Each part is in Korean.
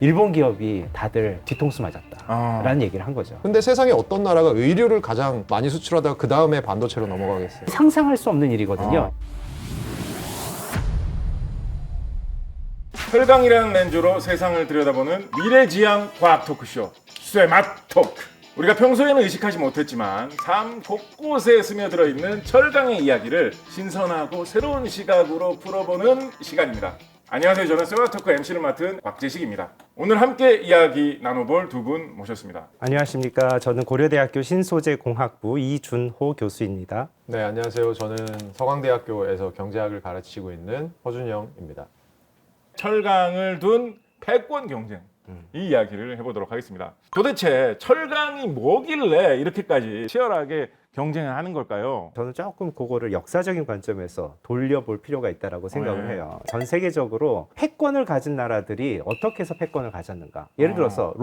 일본 기업이 다들 뒤통수 맞았다라는 얘기를 한 거죠. 근데 세상에 어떤 나라가 의류를 가장 많이 수출하다가 그 다음에 반도체로 넘어가겠어요? 상상할 수 없는 일이거든요. 철강이라는 렌즈로 세상을 들여다보는 미래지향 과학 토크쇼 쇠맛 토크. 우리가 평소에는 의식하지 못했지만 삶 곳곳에 스며들어 있는 철강의 이야기를 신선하고 새로운 시각으로 풀어보는 시간입니다. 안녕하세요. 저는 쇠맛 토크 MC를 맡은 곽재식입니다. 오늘 함께 이야기 나눠볼 두 분 모셨습니다. 안녕하십니까. 저는 고려대학교 신소재공학부 이준호 교수입니다. 네, 안녕하세요. 저는 서강대학교에서 경제학을 가르치고 있는 허준영입니다. 철강을 둔 패권 경쟁, 이 이야기를 해보도록 하겠습니다. 도대체 철강이 뭐길래 이렇게까지 치열하게 경쟁을 하는 걸까요? 저는 조금 그거를 역사적인 관점에서 돌려볼 필요가 있다고 생각을 네. 해요. 전 세계적으로 패권을 가진 나라들이 어떻게 해서 패권을 가졌는가. 예를 들어서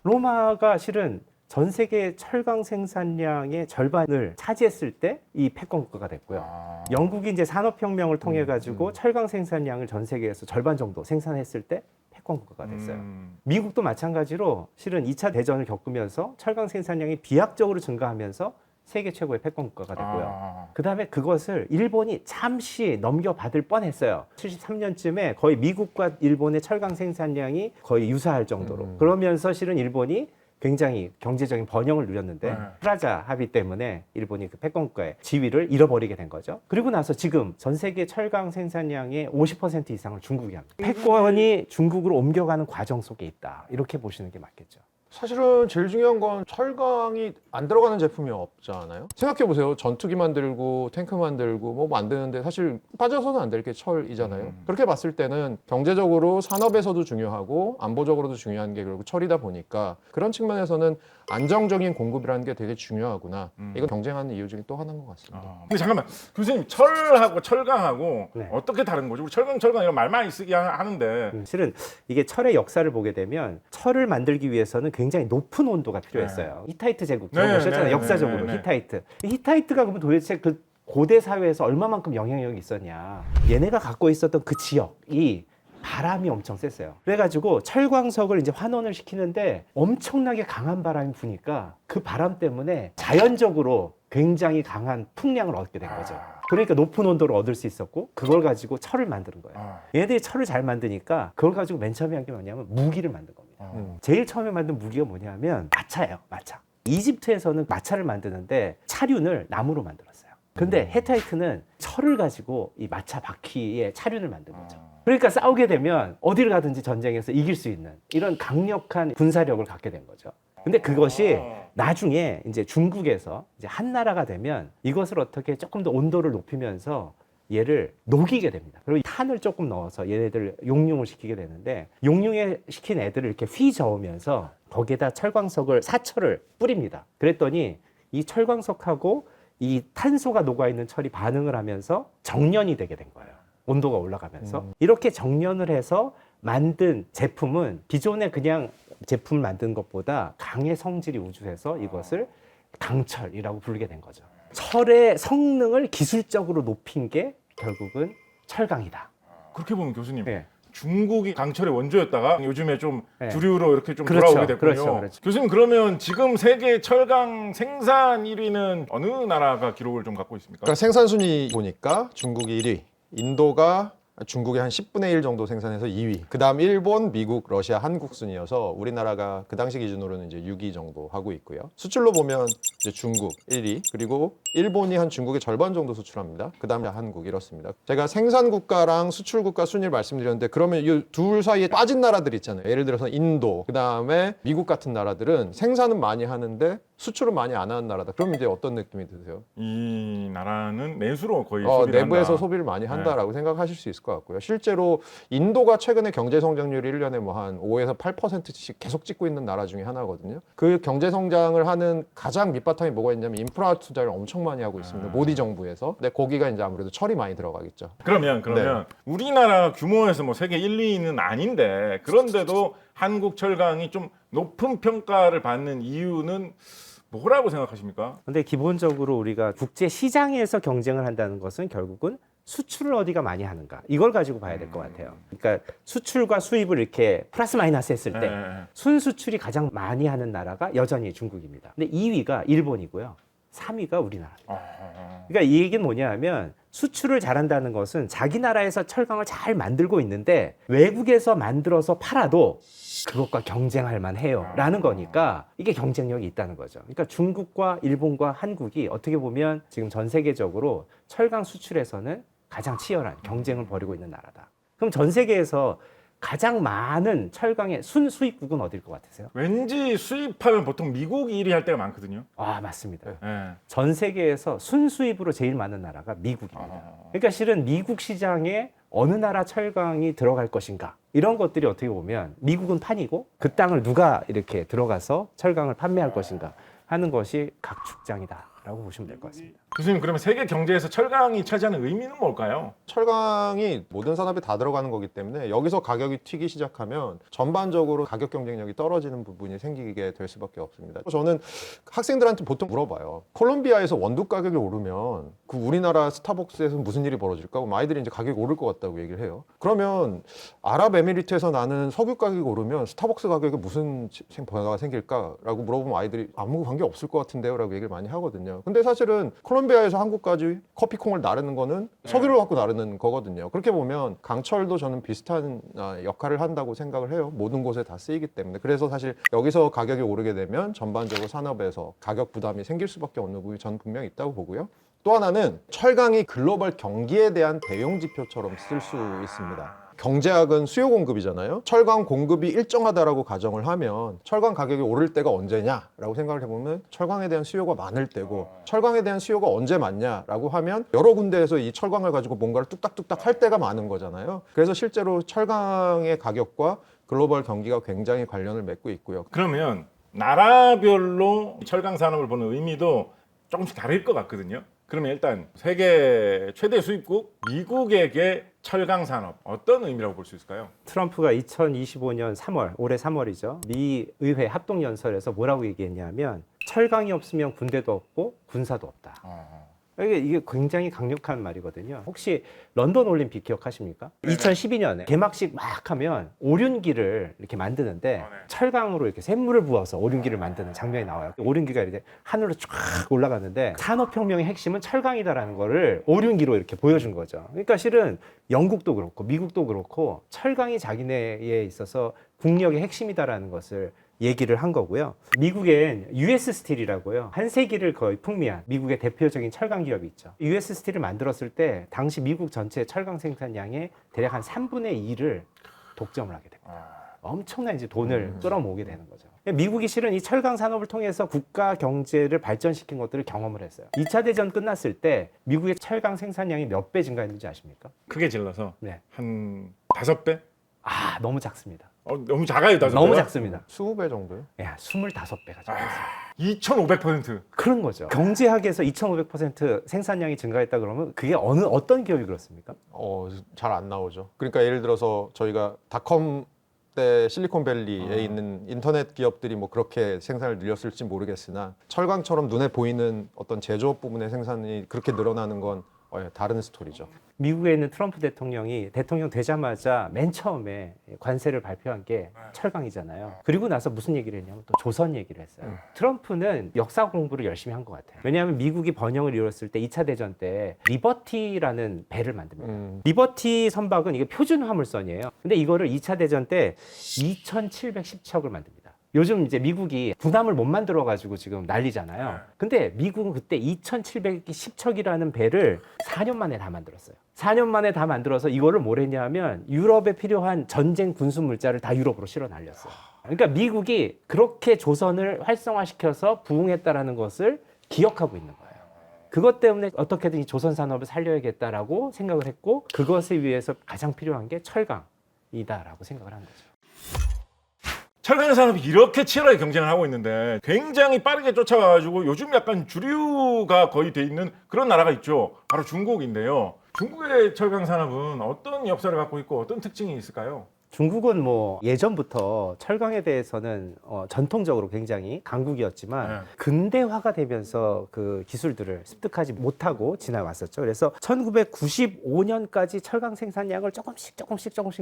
로마가 실은 전 세계 철강 생산량의 절반을 차지했을 때 이 패권 국가가 됐고요. 영국이 이제 산업혁명을 통해 가지고 철강 생산량을 전 세계에서 절반 정도 생산했을 때 패권 국가가 됐어요. 미국도 마찬가지로 실은 2차 대전을 겪으면서 철강 생산량이 비약적으로 증가하면서 세계 최고의 패권 국가가 됐고요. 그 다음에 그것을 일본이 잠시 넘겨받을 뻔했어요. 73년쯤에 거의 미국과 일본의 철강 생산량이 거의 유사할 정도로. 그러면서 실은 일본이 굉장히 경제적인 번영을 누렸는데 프라자 합의 때문에 일본이 그 패권 국가의 지위를 잃어버리게 된 거죠. 그리고 나서 지금 전 세계 철강 생산량의 50% 이상을 중국이 합니다. 패권이 중국으로 옮겨가는 과정 속에 있다. 이렇게 보시는 게 맞겠죠. 사실은 제일 중요한 건 철강이 안 들어가는 제품이 없잖아요. 생각해보세요. 전투기 만들고 탱크 만들고 뭐 만드는데 사실 빠져서는 안 될 게 철이잖아요. 그렇게 봤을 때는 경제적으로 산업에서도 중요하고 안보적으로도 중요한 게 결국 철이다 보니까 그런 측면에서는 안정적인 공급이라는 게 되게 중요하구나. 이건 경쟁하는 이유 중에 또 하나인 것 같습니다. 근데 잠깐만, 교수님, 철하고 철강하고 네. 어떻게 다른 거죠? 우리 철강 이런 말 많이 쓰기 하는데 실은 이게 철의 역사를 보게 되면 철을 만들기 위해서는 굉장히 높은 온도가 필요했어요. 히타이트 제국 들어보셨잖아요. 네, 역사적으로 네. 히타이트. 히타이트가 그러면 도대체 그 고대 사회에서 얼마만큼 영향력이 있었냐. 얘네가 갖고 있었던 그 지역이 바람이 엄청 셌어요. 그래가지고 철광석을 이제 환원을 시키는데 엄청나게 강한 바람이 부니까 그 바람 때문에 자연적으로 굉장히 강한 풍량을 얻게 된 거죠. 그러니까 높은 온도를 얻을 수 있었고 그걸 가지고 철을 만드는 거예요. 얘네들이 철을 잘 만드니까 그걸 가지고 맨 처음에 한 게 뭐냐면 무기를 만든 겁니다. 제일 처음에 만든 무기가 뭐냐면 마차예요. 마차. 이집트에서는 마차를 만드는데 차륜을 나무로 만들었어요. 근데 헤타이트는 철을 가지고 이 마차 바퀴에 차륜을 만든 거죠. 그러니까 싸우게 되면 어디를 가든지 전쟁에서 이길 수 있는 이런 강력한 군사력을 갖게 된 거죠. 근데 그것이 나중에 이제 중국에서 이제 한 나라가 되면 이것을 어떻게 조금 더 온도를 높이면서 얘를 녹이게 됩니다. 그리고 탄을 조금 넣어서 얘네들 용융을 시키게 되는데 용융에 시킨 애들을 이렇게 휘 저으면서 거기에다 철광석을 사철을 뿌립니다. 그랬더니 이 철광석하고 이 탄소가 녹아있는 철이 반응을 하면서 정련이 되게 된 거예요. 온도가 올라가면서. 이렇게 정련을 해서 만든 제품은 기존에 그냥 제품을 만든 것보다 강의 성질이 우수해서 이것을 강철이라고 부르게 된 거죠. 철의 성능을 기술적으로 높인 게 결국은 철강이다. 그렇게 보면 교수님, 네. 중국이 강철의 원조였다가 요즘에 좀 네. 주류로 이렇게 좀 그렇죠. 돌아오게 됐군요. 그렇죠. 교수님, 그러면 지금 세계 철강 생산 1위는 어느 나라가 기록을 좀 갖고 있습니까? 그러니까 생산 순위 보니까 중국이 1위, 인도가 중국의 한 10분의 1 정도 생산해서 2위. 그 다음 일본, 미국, 러시아, 한국 순이어서 우리나라가 그 당시 기준으로는 이제 6위 정도 하고 있고요. 수출로 보면 이제 중국 1위, 그리고 일본이 한 중국의 절반 정도 수출합니다. 그 다음에 한국 이렇습니다. 제가 생산 국가랑 수출 국가 순위를 말씀드렸는데 그러면 이 둘 사이에 빠진 나라들 있잖아요. 예를 들어서 인도, 그 다음에 미국 같은 나라들은 생산은 많이 하는데 수출은 많이 안 하는 나라다. 그럼 이제 어떤 느낌이 드세요? 이 나라는 내수로 거의 소비를 내부에서 한다. 소비를 많이 한다라고 생각하실 수 있을 것 같고요. 실제로 인도가 최근에 경제 성장률이 1년에 뭐 한 5에서 8%씩 계속 찍고 있는 나라 중에 하나거든요. 그 경제 성장을 하는 가장 밑바탕에 뭐가 있냐면 인프라 투자를 엄청 많이 하고 있습니다. 모디 정부에서. 근데 거기가 이제 아무래도 철이 많이 들어가겠죠. 그러면 우리나라 규모에서 뭐 세계 1, 2위는 아닌데 그런데도 한국 철강이 좀 높은 평가를 받는 이유는 뭐라고 생각하십니까? 근데 기본적으로 우리가 국제 시장에서 경쟁을 한다는 것은 결국은 수출을 어디가 많이 하는가 이걸 가지고 봐야 될 것 같아요. 그러니까 수출과 수입을 이렇게 플러스 마이너스 했을 때 순수출이 가장 많이 하는 나라가 여전히 중국입니다. 근데 2위가 일본이고요. 3위가 우리나라입니다. 그러니까 이 얘기는 뭐냐 하면 수출을 잘한다는 것은 자기 나라에서 철강을 잘 만들고 있는데 외국에서 만들어서 팔아도 그것과 경쟁할 만해요 라는 거니까 이게 경쟁력이 있다는 거죠. 그러니까 중국과 일본과 한국이 어떻게 보면 지금 전 세계적으로 철강 수출에서는 가장 치열한 경쟁을 벌이고 있는 나라다. 그럼 전 세계에서 가장 많은 철강의 순수입국은 어딜 것 같으세요? 왠지 수입하면 보통 미국이 1위 할 때가 많거든요. 아, 맞습니다. 예. 전 세계에서 순수입으로 제일 많은 나라가 미국입니다. 그러니까 실은 미국 시장에 어느 나라 철강이 들어갈 것인가 이런 것들이 어떻게 보면 미국은 판이고 그 땅을 누가 이렇게 들어가서 철강을 판매할 것인가 하는 것이 각 축장이다라고 보시면 될 것 같습니다. 교수님 그러면 세계 경제에서 철강이 차지하는 의미는 뭘까요? 철강이 모든 산업에 다 들어가는 거기 때문에 여기서 가격이 튀기 시작하면 전반적으로 가격 경쟁력이 떨어지는 부분이 생기게 될 수밖에 없습니다. 저는 학생들한테 보통 물어봐요. 콜롬비아에서 원두 가격이 오르면 그 우리나라 스타벅스에서 무슨 일이 벌어질까? 그럼 아이들이 이제 가격이 오를 것 같다고 얘기를 해요. 그러면 아랍에미리트에서 나는 석유 가격이 오르면 스타벅스 가격에 무슨 변화가 생길까라고 물어보면 아이들이 아무 관계 없을 것 같은데요 라고 얘기를 많이 하거든요. 근데 사실은 콜롬비아에서 한국까지 커피콩을 나르는 거는 석유를 갖고 나르는 거거든요. 그렇게 보면 강철도 저는 비슷한 역할을 한다고 생각을 해요. 모든 곳에 다 쓰이기 때문에. 그래서 사실 여기서 가격이 오르게 되면 전반적으로 산업에서 가격 부담이 생길 수밖에 없는 부분이 저는 분명히 있다고 보고요. 또 하나는 철강이 글로벌 경기에 대한 대용 지표처럼 쓸 수 있습니다. 경제학은 수요 공급이잖아요. 철강 공급이 일정하다라고 가정을 하면 철강 가격이 오를 때가 언제냐라고 생각을 해보면 철강에 대한 수요가 많을 때고 철강에 대한 수요가 언제 많냐라고 하면 여러 군데에서 이 철강을 가지고 뭔가를 뚝딱뚝딱 할 때가 많은 거잖아요. 그래서 실제로 철강의 가격과 글로벌 경기가 굉장히 관련을 맺고 있고요. 그러면 나라별로 철강 산업을 보는 의미도 조금씩 다를 것 같거든요. 그러면 일단 세계 최대 수입국 미국에게 철강 산업 어떤 의미라고 볼 수 있을까요? 트럼프가 2025년 3월, 올해 3월이죠. 미 의회 합동연설에서 뭐라고 얘기했냐면 철강이 없으면 군대도 없고 군사도 없다. 이게 굉장히 강력한 말이거든요. 혹시 런던 올림픽 기억하십니까? 2012년에 개막식 막 하면 오륜기를 이렇게 만드는데 철강으로 이렇게 샘물을 부어서 오륜기를 만드는 장면이 나와요. 오륜기가 이제 하늘로 쫙 올라갔는데 산업혁명의 핵심은 철강이다라는 거를 오륜기로 이렇게 보여준 거죠. 그러니까 실은 영국도 그렇고 미국도 그렇고 철강이 자기네에 있어서 국력의 핵심이다라는 것을 얘기를 한 거고요. 미국엔 US 스틸이라고요. 한 세기를 거의 풍미한 미국의 대표적인 철강 기업이 있죠. US 스틸을 만들었을 때 당시 미국 전체 철강 생산량의 대략 한 3분의 2를 독점을 하게 됩니다. 엄청난 이제 돈을 끌어모으게 되는 거죠. 미국이 실은 이 철강 산업을 통해서 국가 경제를 발전시킨 것들을 경험을 했어요. 2차 대전 끝났을 때 미국의 철강 생산량이 몇 배 증가했는지 아십니까? 크게 질러서 네. 한 5배? 아, 너무 작습니다. 너무 작아요, 5배가? 너무 작습니다. 20배 정도요? 야, 25배가 증가했어요. 2500%. 그런 거죠. 경제학에서 2500% 생산량이 증가했다 그러면 그게 어떤 기업이 그렇습니까? 잘 안 나오죠. 그러니까 예를 들어서 저희가 닷컴 때 실리콘밸리에 있는 인터넷 기업들이 뭐 그렇게 생산을 늘렸을지 모르겠으나 철강처럼 눈에 보이는 어떤 제조업 부분의 생산이 그렇게 늘어나는 건 다른 스토리죠. 미국에 있는 트럼프 대통령이 대통령 되자마자 맨 처음에 관세를 발표한 게 철강이잖아요. 그리고 나서 무슨 얘기를 했냐면 또 조선 얘기를 했어요. 트럼프는 역사 공부를 열심히 한 것 같아요. 왜냐하면 미국이 번영을 이뤘을 때 2차 대전 때 리버티라는 배를 만듭니다. 리버티 선박은 이게 표준 화물선이에요. 근데 이거를 2차 대전 때 2,710척을 만듭니다. 요즘 이제 미국이 군함을 못 만들어 가지고 지금 난리잖아요. 근데 미국은 그때 2,710척이라는 배를 4년 만에 다 만들었어요. 4년 만에 다 만들어서 이거를 뭘 했냐면 유럽에 필요한 전쟁 군수 물자를 다 유럽으로 실어 날렸어요. 그러니까 미국이 그렇게 조선을 활성화시켜서 부흥했다라는 것을 기억하고 있는 거예요. 그것 때문에 어떻게든 이 조선 산업을 살려야겠다라고 생각을 했고 그것을 위해서 가장 필요한 게 철강이다라고 생각을 한 거죠. 철강 산업이 이렇게 치열하게 경쟁을 하고 있는데 굉장히 빠르게 쫓아가가지고 요즘 약간 주류가 거의 돼 있는 그런 나라가 있죠. 바로 중국인데요. 중국의 철강 산업은 어떤 역사를 갖고 있고 어떤 특징이 있을까요? 중국은 뭐 예전부터 철강에 대해서는 전통적으로 굉장히 강국이었지만 네. 근대화가 되면서 그 기술들을 습득하지 못하고 지나왔었죠. 그래서 1995년까지 철강 생산량을 조금씩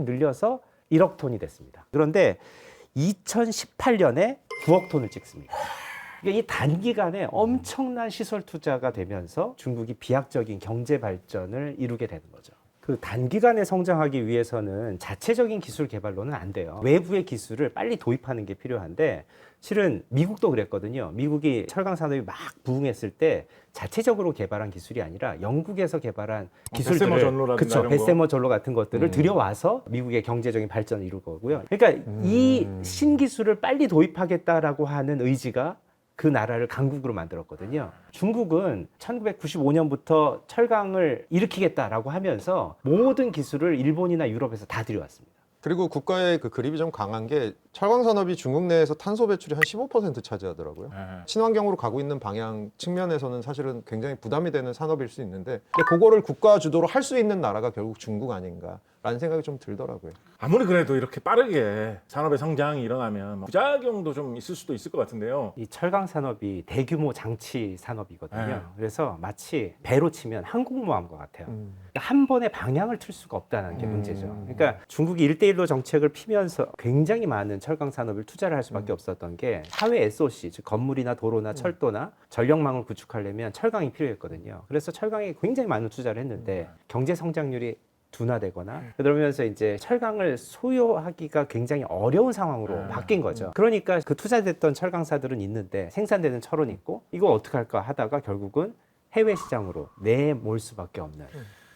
늘려서 1억 톤이 됐습니다. 그런데 2018년에 9억 톤을 찍습니다. 그러니까 이 단기간에 엄청난 시설 투자가 되면서 중국이 비약적인 경제 발전을 이루게 되는 거죠. 그 단기간에 성장하기 위해서는 자체적인 기술 개발로는 안 돼요. 외부의 기술을 빨리 도입하는 게 필요한데 실은 미국도 그랬거든요. 미국이 철강 산업이 막 부흥했을 때 자체적으로 개발한 기술이 아니라 영국에서 개발한 기술들을 베세머 전로라든가 그쵸, 이런 거. 베세머 전로 같은 것들을 들여와서 미국의 경제적인 발전을 이룰 거고요. 그러니까 이 신기술을 빨리 도입하겠다라고 하는 의지가 그 나라를 강국으로 만들었거든요. 중국은 1995년부터 철강을 일으키겠다라고 하면서 모든 기술을 일본이나 유럽에서 다 들여왔습니다. 그리고 국가의 그 그립이 좀 강한 게 철강 산업이 중국 내에서 탄소 배출이 한 15% 차지하더라고요. 네. 친환경으로 가고 있는 방향 측면에서는 사실은 굉장히 부담이 되는 산업일 수 있는데 근데 그거를 국가 주도로 할 수 있는 나라가 결국 중국 아닌가라는 생각이 좀 들더라고요. 아무리 그래도 이렇게 빠르게 산업의 성장이 일어나면 뭐 부작용도 좀 있을 수도 있을 것 같은데요. 이 철강 산업이 대규모 장치 산업이거든요. 네. 그래서 마치 배로 치면 항공모함과 같아요. 한 번에 방향을 틀 수가 없다는 게 문제죠. 그러니까 중국이 1대1로 정책을 피면서 굉장히 많은 철강 산업을 투자를 할 수밖에 없었던 게 사회 SOC, 즉 건물이나 도로나 철도나 전력망을 구축하려면 철강이 필요했거든요. 그래서 철강에 굉장히 많은 투자를 했는데 경제 성장률이 둔화되거나 그러면서 이제 철강을 소요하기가 굉장히 어려운 상황으로 바뀐 거죠. 그러니까 그 투자됐던 철강사들은 있는데 생산되는 철은 있고 이거 어떻게 할까 하다가 결국은 해외 시장으로 내몰 수밖에 없는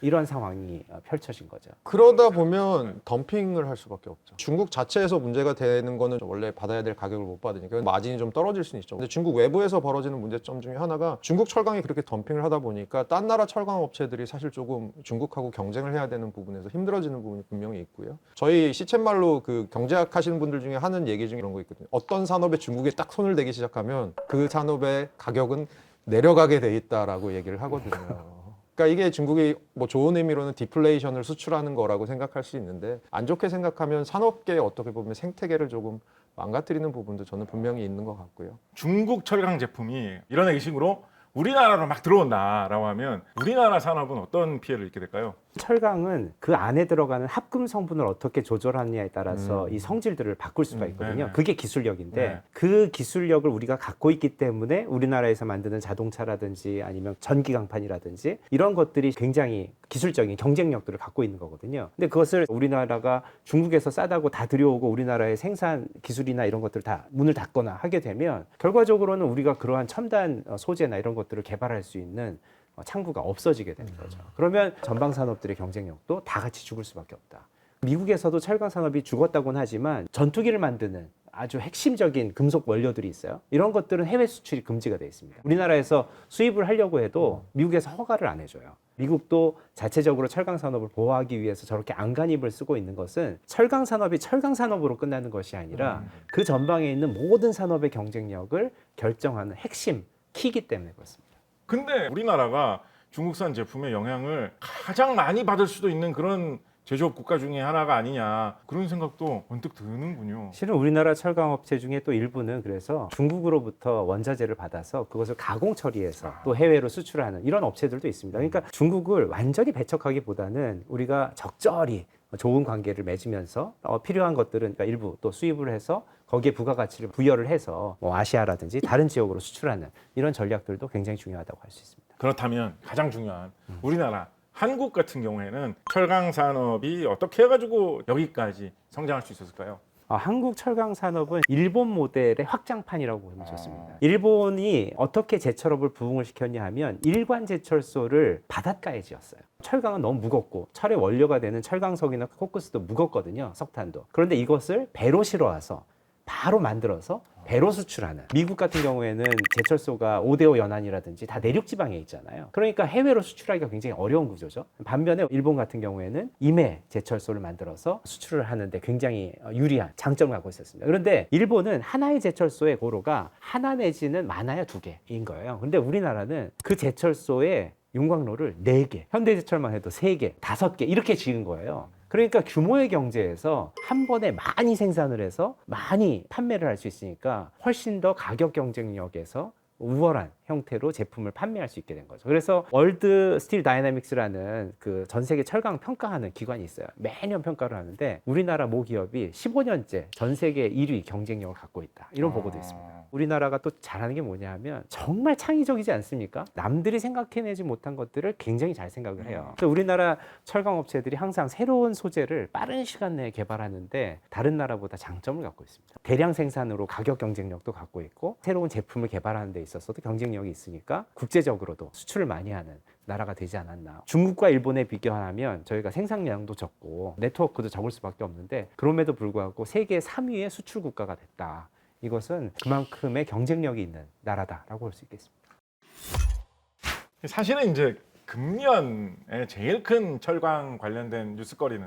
이런 상황이 펼쳐진 거죠. 그러다 보면 덤핑을 할 수밖에 없죠. 중국 자체에서 문제가 되는 거는 원래 받아야 될 가격을 못 받으니까 마진이 좀 떨어질 수는 있죠. 근데 중국 외부에서 벌어지는 문제점 중에 하나가 중국 철강이 그렇게 덤핑을 하다 보니까 딴 나라 철강 업체들이 사실 조금 중국하고 경쟁을 해야 되는 부분에서 힘들어지는 부분이 분명히 있고요. 저희 시쳇말로 그 경제학 하시는 분들 중에 하는 얘기 중에 이런 거 있거든요. 어떤 산업에 중국에 딱 손을 대기 시작하면 그 산업의 가격은 내려가게 돼 있다라고 얘기를 하거든요. 그러니까 이게 중국이 뭐 좋은 의미로는 디플레이션을 수출하는 거라고 생각할 수 있는데 안 좋게 생각하면 산업계에 어떻게 보면 생태계를 조금 망가뜨리는 부분도 저는 분명히 있는 것 같고요. 중국 철강 제품이 이런 식으로 우리나라로 막 들어온다라고 하면 우리나라 산업은 어떤 피해를 입게 될까요? 철강은 그 안에 들어가는 합금 성분을 어떻게 조절하느냐에 따라서 이 성질들을 바꿀 수가 있거든요. 네네. 그게 기술력인데 네. 그 기술력을 우리가 갖고 있기 때문에 우리나라에서 만드는 자동차라든지 아니면 전기 강판이라든지 이런 것들이 굉장히 기술적인 경쟁력들을 갖고 있는 거거든요. 근데 그것을 우리나라가 중국에서 싸다고 다 들여오고 우리나라의 생산 기술이나 이런 것들을 다 문을 닫거나 하게 되면 결과적으로는 우리가 그러한 첨단 소재나 이런 것들을 개발할 수 있는 창구가 없어지게 되는 거죠. 그러면 전방 산업들의 경쟁력도 다 같이 죽을 수밖에 없다. 미국에서도 철강 산업이 죽었다고는 하지만 전투기를 만드는 아주 핵심적인 금속 원료들이 있어요. 이런 것들은 해외 수출이 금지가 되어 있습니다. 우리나라에서 수입을 하려고 해도 미국에서 허가를 안 해줘요. 미국도 자체적으로 철강 산업을 보호하기 위해서 저렇게 안간힘을 쓰고 있는 것은 철강 산업이 철강 산업으로 끝나는 것이 아니라 그 전방에 있는 모든 산업의 경쟁력을 결정하는 핵심 키이기 때문에 그렇습니다. 근데 우리나라가 중국산 제품의 영향을 가장 많이 받을 수도 있는 그런 제조업 국가 중에 하나가 아니냐 그런 생각도 번뜩 드는군요. 실은 우리나라 철강업체 중에 또 일부는 그래서 중국으로부터 원자재를 받아서 그것을 가공 처리해서 또 해외로 수출하는 이런 업체들도 있습니다. 그러니까 중국을 완전히 배척하기보다는 우리가 적절히 좋은 관계를 맺으면서 필요한 것들은 그러니까 일부 또 수입을 해서 거기에 부가가치를 부여를 해서 뭐 아시아라든지 다른 지역으로 수출하는 이런 전략들도 굉장히 중요하다고 할 수 있습니다. 그렇다면 가장 중요한 우리나라 한국 같은 경우에는 철강 산업이 어떻게 해가지고 여기까지 성장할 수 있었을까요? 한국 철강 산업은 일본 모델의 확장판이라고 보면 좋습니다. 일본이 어떻게 제철업을 부흥을 시켰냐 하면 일관 제철소를 바닷가에 지었어요. 철강은 너무 무겁고 철의 원료가 되는 철강석이나 코크스도 무겁거든요. 석탄도. 그런데 이것을 배로 실어와서 바로 만들어서 배로 수출하는 미국 같은 경우에는 제철소가 5대5 연안이라든지 다 내륙 지방에 있잖아요. 그러니까 해외로 수출하기가 굉장히 어려운 구조죠. 반면에 일본 같은 경우에는 임해 제철소를 만들어서 수출을 하는데 굉장히 유리한 장점을 갖고 있었습니다. 그런데 일본은 하나의 제철소의 고로가 하나 내지는 많아야 2개인 거예요. 그런데 우리나라는 그 제철소의 윤곽로를 4개, 현대제철만 해도 3개, 5개 이렇게 지은 거예요. 그러니까 규모의 경제에서 한 번에 많이 생산을 해서 많이 판매를 할 수 있으니까 훨씬 더 가격 경쟁력에서 우월한 형태로 제품을 판매할 수 있게 된 거죠. 그래서 월드 스틸 다이나믹스라는 그 전 세계 철강 평가하는 기관이 있어요. 매년 평가를 하는데 우리나라 모 기업이 15년째 전 세계 1위 경쟁력을 갖고 있다. 이런 보고도 있습니다. 우리나라가 또 잘하는 게 뭐냐 하면 정말 창의적이지 않습니까? 남들이 생각해내지 못한 것들을 굉장히 잘 생각을 해요. 그래서 우리나라 철강 업체들이 항상 새로운 소재를 빠른 시간 내에 개발하는데 다른 나라보다 장점을 갖고 있습니다. 대량 생산으로 가격 경쟁력도 갖고 있고 새로운 제품을 개발하는 데 있어서도 경쟁력이 있으니까 국제적으로도 수출을 많이 하는 나라가 되지 않았나. 중국과 일본에 비교하면 저희가 생산량도 적고 네트워크도 적을 수밖에 없는데 그럼에도 불구하고 세계 3위의 수출 국가가 됐다. 이것은 그만큼의 경쟁력이 있는 나라다라고 볼 수 있겠습니다. 사실은 이제 금년에 제일 큰 철강 관련된 뉴스거리는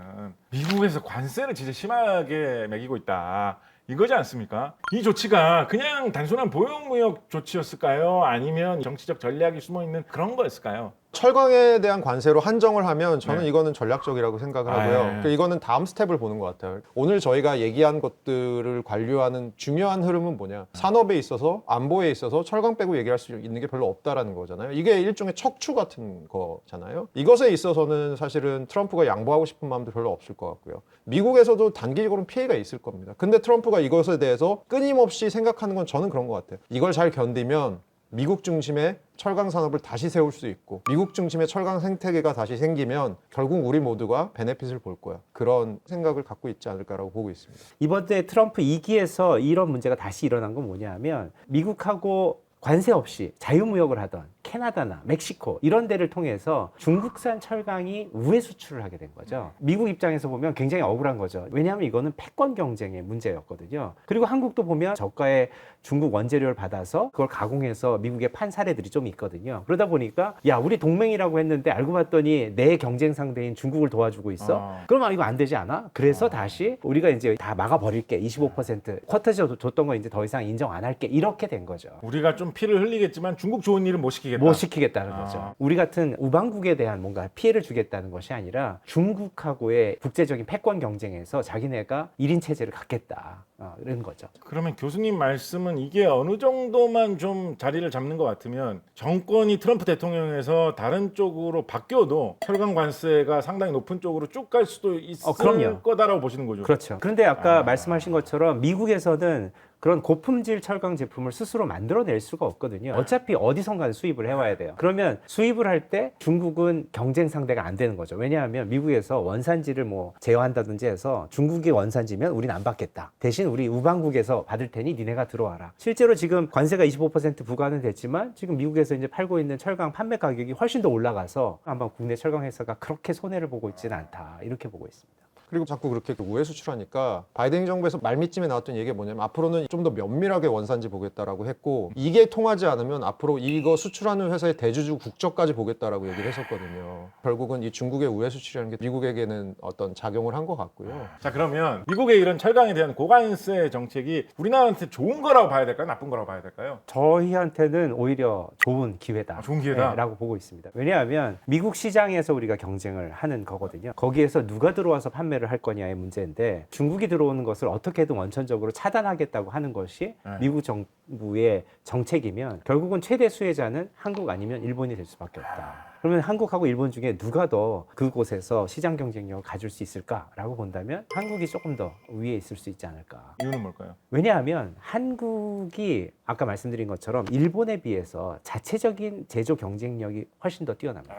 미국에서 관세를 진짜 심하게 매기고 있다. 이거지 않습니까? 이 조치가 그냥 단순한 보형무역 조치였을까요? 아니면 정치적 전략이 숨어있는 그런 거였을까요? 철강에 대한 관세로 한정을 하면 저는 네. 이거는 전략적이라고 생각을 하고요. 그러니까 이거는 다음 스텝을 보는 것 같아요. 오늘 저희가 얘기한 것들을 관료하는 중요한 흐름은 뭐냐? 산업에 있어서 안보에 있어서 철강 빼고 얘기할 수 있는 게 별로 없다라는 거잖아요. 이게 일종의 척추 같은 거잖아요. 이것에 있어서는 사실은 트럼프가 양보하고 싶은 마음도 별로 없을 것 같고요. 미국에서도 단기적으로는 피해가 있을 겁니다. 근데 트럼프가 이것에 대해서 끊임없이 생각하는 건 저는 그런 것 같아요. 이걸 잘 견디면 미국 중심의 철강 산업을 다시 세울 수 있고 미국 중심의 철강 생태계가 다시 생기면 결국 우리 모두가 베네핏을 볼 거야. 그런 생각을 갖고 있지 않을까라고 보고 있습니다. 이번에 트럼프 2기에서 이런 문제가 다시 일어난 건 뭐냐 하면 미국하고 관세 없이 자유무역을 하던 캐나다나 멕시코 이런 데를 통해서 중국산 철강이 우회 수출을 하게 된 거죠. 미국 입장에서 보면 굉장히 억울한 거죠. 왜냐하면 이거는 패권 경쟁의 문제였거든요. 그리고 한국도 보면 저가의 중국 원재료를 받아서 그걸 가공해서 미국에 판 사례들이 좀 있거든요. 그러다 보니까 야 우리 동맹이라고 했는데 알고 봤더니 내 경쟁 상대인 중국을 도와주고 있어? 그러면 이거 안 되지 않아? 그래서 다시 우리가 이제 다 막아버릴게. 25% 쿼터제 줬던 거 이제 더 이상 인정 안 할게. 이렇게 된 거죠. 우리가 좀 피를 흘리겠지만 중국 좋은 일은 못 시키겠다. 못 시키겠다는 거죠. 우리 같은 우방국에 대한 뭔가 피해를 주겠다는 것이 아니라 중국하고의 국제적인 패권 경쟁에서 자기네가 1인 체제를 갖겠다. 이런 거죠. 그러면 교수님 말씀은 이게 어느 정도만 좀 자리를 잡는 것 같으면 정권이 트럼프 대통령에서 다른 쪽으로 바뀌어도 철강 관세가 상당히 높은 쪽으로 쭉 갈 수도 있을 그럼요. 거다라고 보시는 거죠. 그렇죠. 그런데 아까 말씀하신 것처럼 미국에서는 그런 고품질 철강 제품을 스스로 만들어낼 수가 없거든요. 어차피 어디선가 수입을 해와야 돼요. 그러면 수입을 할 때 중국은 경쟁 상대가 안 되는 거죠. 왜냐하면 미국에서 원산지를 뭐 제어한다든지 해서 중국이 원산지면 우리는 안 받겠다. 대신 우리 우방국에서 받을 테니 니네가 들어와라. 실제로 지금 관세가 25% 부과는 됐지만 지금 미국에서 이제 팔고 있는 철강 판매 가격이 훨씬 더 올라가서 아마 국내 철강 회사가 그렇게 손해를 보고 있지는 않다. 이렇게 보고 있습니다. 그리고 자꾸 그렇게 우회 수출하니까 바이든 정부에서 말미쯤에 나왔던 얘기가 뭐냐면 앞으로는 좀 더 면밀하게 원산지 보겠다라고 했고 이게 통하지 않으면 앞으로 이거 수출하는 회사의 대주주 국적까지 보겠다라고 얘기를 했었거든요. 결국은 이 중국의 우회 수출이라는 게 미국에게는 어떤 작용을 한 것 같고요. 자 그러면 미국의 이런 철강에 대한 고관세 정책이 우리나라한테 좋은 거라고 봐야 될까요? 나쁜 거라고 봐야 될까요? 저희한테는 오히려 좋은 기회다. 좋은 기회다. 네, 라고 보고 있습니다. 왜냐하면 미국 시장에서 우리가 경쟁을 하는 거거든요. 거기에서 누가 들어와서 판매를 할 거냐의 문제인데 중국이 들어오는 것을 어떻게든 원천적으로 차단하겠다고 하는 것이 미국 정부의 정책이면 결국은 최대 수혜자는 한국 아니면 일본이 될 수밖에 없다. 그러면 한국하고 일본 중에 누가 더 그곳에서 시장 경쟁력을 가질 수 있을까라고 본다면 한국이 조금 더 위에 있을 수 있지 않을까. 이유는 뭘까요? 왜냐하면 한국이 아까 말씀드린 것처럼 일본에 비해서 자체적인 제조 경쟁력이 훨씬 더 뛰어납니다.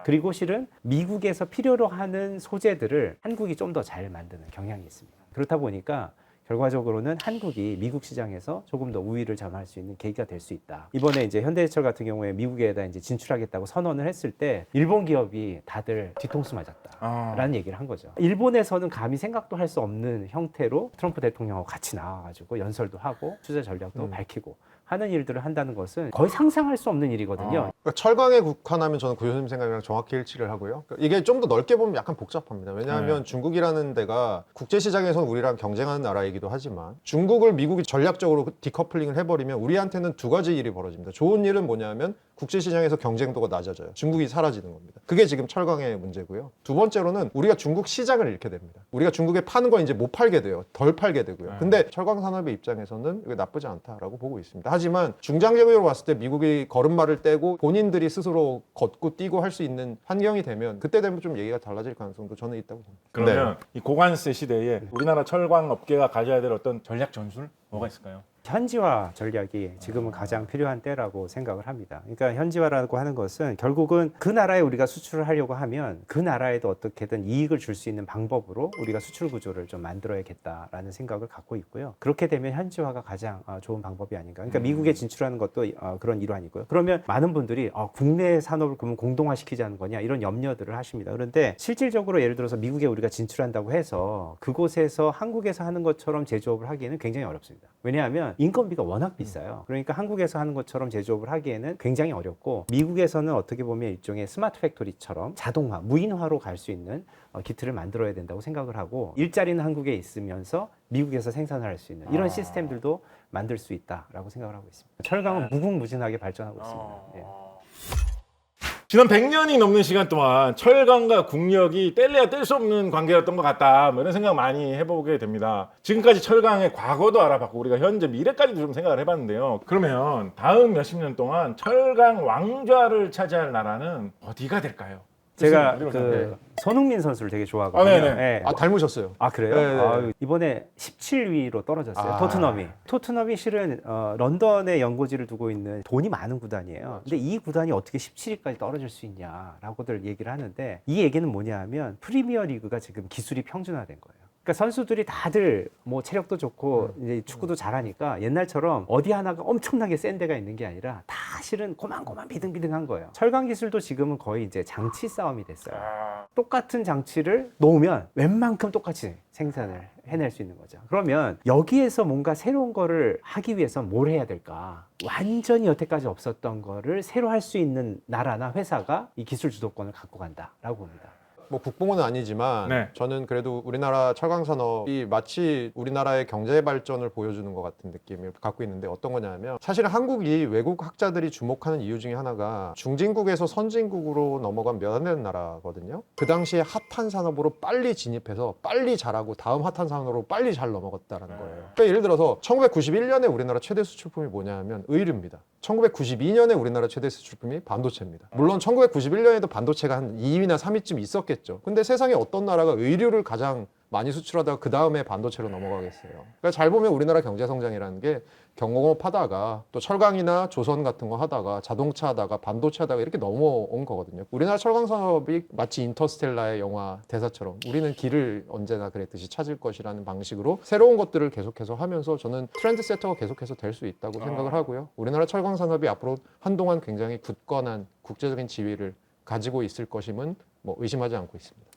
그리고 실은 미국에서 필요로 하는 소재들을 한국이 좀 더 잘 만드는 경향이 있습니다. 그렇다 보니까 결과적으로는 한국이 미국 시장에서 조금 더 우위를 점할 수 있는 계기가 될 수 있다. 이번에 이제 현대해철 같은 경우에 미국에다 이제 진출하겠다고 선언을 했을 때 일본 기업이 다들 뒤통수 맞았다라는 얘기를 한 거죠. 일본에서는 감히 생각도 할 수 없는 형태로 트럼프 대통령하고 같이 나와가지고 연설도 하고 투자 전략도 밝히고 하는 일들을 한다는 것은 거의 상상할 수 없는 일이거든요. 그러니까 철강에 국한하면 저는 그 교수님 생각이랑 정확히 일치를 하고요. 그러니까 이게 좀 더 넓게 보면 약간 복잡합니다. 왜냐하면 중국이라는 데가 국제시장에서는 우리랑 경쟁하는 나라이기도 하지만 중국을 미국이 전략적으로 디커플링을 해버리면 우리한테는 두 가지 일이 벌어집니다. 좋은 일은 뭐냐면 국제 시장에서 경쟁도가 낮아져요. 중국이 사라지는 겁니다. 그게 지금 철강의 문제고요. 두 번째로는 우리가 중국 시장을 잃게 됩니다. 우리가 중국에 파는 거 이제 못 팔게 돼요. 덜 팔게 되고요. 근데 철강 산업의 입장에서는 이게 나쁘지 않다라고 보고 있습니다. 하지만 중장기적으로 봤을 때 미국이 걸음마를 떼고 본인들이 스스로 걷고 뛰고 할 수 있는 환경이 되면 그때 되면 좀 얘기가 달라질 가능성도 저는 있다고 봅니다. 그러면 이 고관세 시대에 우리나라 철강 업계가 가져야 될 어떤 전략 전술 뭐가 있을까요? 현지화 전략이 지금은 가장 필요한 때라고 생각을 합니다. 그러니까 현지화라고 하는 것은 결국은 그 나라에 우리가 수출을 하려고 하면 그 나라에도 어떻게든 이익을 줄 수 있는 방법으로 우리가 수출 구조를 좀 만들어야겠다라는 생각을 갖고 있고요. 그렇게 되면 현지화가 가장 좋은 방법이 아닌가. 그러니까 미국에 진출하는 것도 그런 일환이고요. 그러면 많은 분들이 국내 산업을 그러면 공동화시키자는 거냐 이런 염려들을 하십니다. 그런데 실질적으로 예를 들어서 미국에 우리가 진출한다고 해서 그곳에서 한국에서 하는 것처럼 제조업을 하기에는 굉장히 어렵습니다. 왜냐하면 인건비가 워낙 비싸요. 그러니까 한국에서 하는 것처럼 제조업을 하기에는 굉장히 어렵고 미국에서는 어떻게 보면 일종의 스마트 팩토리처럼 자동화, 무인화로 갈 수 있는 기틀을 만들어야 된다고 생각을 하고 일자리는 한국에 있으면서 미국에서 생산을 할 수 있는 이런 시스템들도 만들 수 있다라고 생각을 하고 있습니다. 철강은 무궁무진하게 발전하고 있습니다. 예. 지난 100년이 넘는 시간 동안 철강과 국력이 뗄래야 뗄 수 없는 관계였던 것 같다. 뭐 이런 생각 많이 해보게 됩니다. 지금까지 철강의 과거도 알아봤고 우리가 현재 미래까지도 좀 생각을 해봤는데요. 그러면 다음 몇십 년 동안 철강 왕좌를 차지할 나라는 어디가 될까요? 제가 교수님, 그 손흥민 선수를 되게 좋아하거든요. 네네. 예. 닮으셨어요. 그래요? 네. 이번에 17위로 떨어졌어요. 토트넘이 실은 런던에 연고지를 두고 있는 돈이 많은 구단이에요. 근데 이 구단이 어떻게 17위까지 떨어질 수 있냐라고들 얘기를 하는데 이 얘기는 뭐냐 하면 프리미어 리그가 지금 기술이 평준화된 거예요. 그러니까 선수들이 다들 뭐 체력도 좋고 이제 축구도 잘하니까 옛날처럼 어디 하나가 엄청나게 센 데가 있는 게 아니라 다 실은 고만고만 비등비등한 거예요. 철강 기술도 지금은 거의 이제 장치 싸움이 됐어요. 똑같은 장치를 놓으면 웬만큼 똑같이 생산을 해낼 수 있는 거죠. 그러면 여기에서 뭔가 새로운 거를 하기 위해서 뭘 해야 될까? 완전히 여태까지 없었던 거를 새로 할 수 있는 나라나 회사가 이 기술 주도권을 갖고 간다라고 봅니다. 뭐 국뽕은 아니지만 네. 저는 그래도 우리나라 철강 산업이 마치 우리나라의 경제 발전을 보여주는 것 같은 느낌을 갖고 있는데 어떤 거냐면 사실 한국이 외국 학자들이 주목하는 이유 중에 하나가 중진국에서 선진국으로 넘어간 몇 안 되는 나라거든요. 그 당시에 핫한 산업으로 빨리 진입해서 빨리 잘하고 다음 핫한 산업으로 빨리 잘 넘어갔다는 거예요. 그러니까 예를 들어서 1991년에 우리나라 최대 수출품이 뭐냐면 의류입니다. 1992년에 우리나라 최대 수출품이 반도체입니다. 물론 1991년에도 반도체가 한 2위나 3위쯤 있었겠죠. 근데 세상에 어떤 나라가 의류를 가장 많이 수출하다가 그 다음에 반도체로 넘어가겠어요. 그러니까 잘 보면 우리나라 경제 성장이라는 게 경공업 하다가 또 철강이나 조선 같은 거 하다가 자동차 하다가 반도체 하다가 이렇게 넘어온 거거든요. 우리나라 철강 산업이 마치 인터스텔라의 영화 대사처럼 우리는 길을 언제나 그랬듯이 찾을 것이라는 방식으로 새로운 것들을 계속해서 하면서 저는 트렌드 세터가 계속해서 될 수 있다고 생각을 하고요. 우리나라 철강 산업이 앞으로 한동안 굉장히 굳건한 국제적인 지위를 가지고 있을 것임은 뭐 의심하지 않고 있습니다.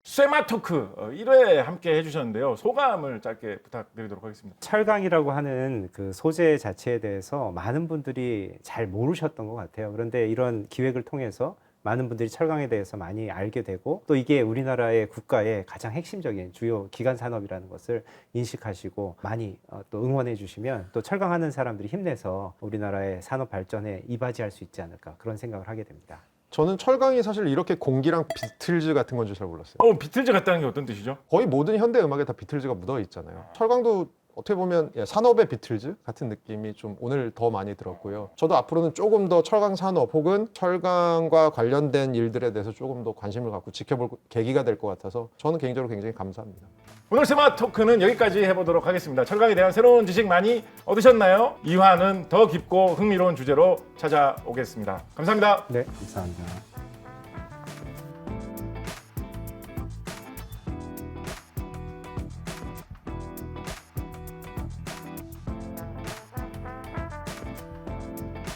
쇠마 토크 1회 함께 해주셨는데요. 소감을 짧게 부탁드리도록 하겠습니다. 철강이라고 하는 그 소재 자체에 대해서 많은 분들이 잘 모르셨던 것 같아요. 그런데 이런 기획을 통해서 많은 분들이 철강에 대해서 많이 알게 되고 또 이게 우리나라의 국가의 가장 핵심적인 주요 기간 산업이라는 것을 인식하시고 많이 또 응원해 주시면 또 철강하는 사람들이 힘내서 우리나라의 산업 발전에 이바지할 수 있지 않을까 그런 생각을 하게 됩니다. 저는 철강이 사실 이렇게 공기랑 비틀즈 같은 건 줄 잘 몰랐어요. 비틀즈 같다는 게 어떤 뜻이죠? 거의 모든 현대 음악에 다 비틀즈가 묻어 있잖아요. 철강도 어떻게 보면 산업의 비틀즈 같은 느낌이 좀 오늘 더 많이 들었고요. 저도 앞으로는 조금 더 철강 산업 혹은 철강과 관련된 일들에 대해서 조금 더 관심을 갖고 지켜볼 계기가 될 것 같아서 저는 개인적으로 굉장히 감사합니다. 오늘 쇠마 토크는 여기까지 해보도록 하겠습니다. 철강에 대한 새로운 지식 많이 얻으셨나요? 2화는 더 깊고 흥미로운 주제로 찾아오겠습니다. 감사합니다. 네, 감사합니다.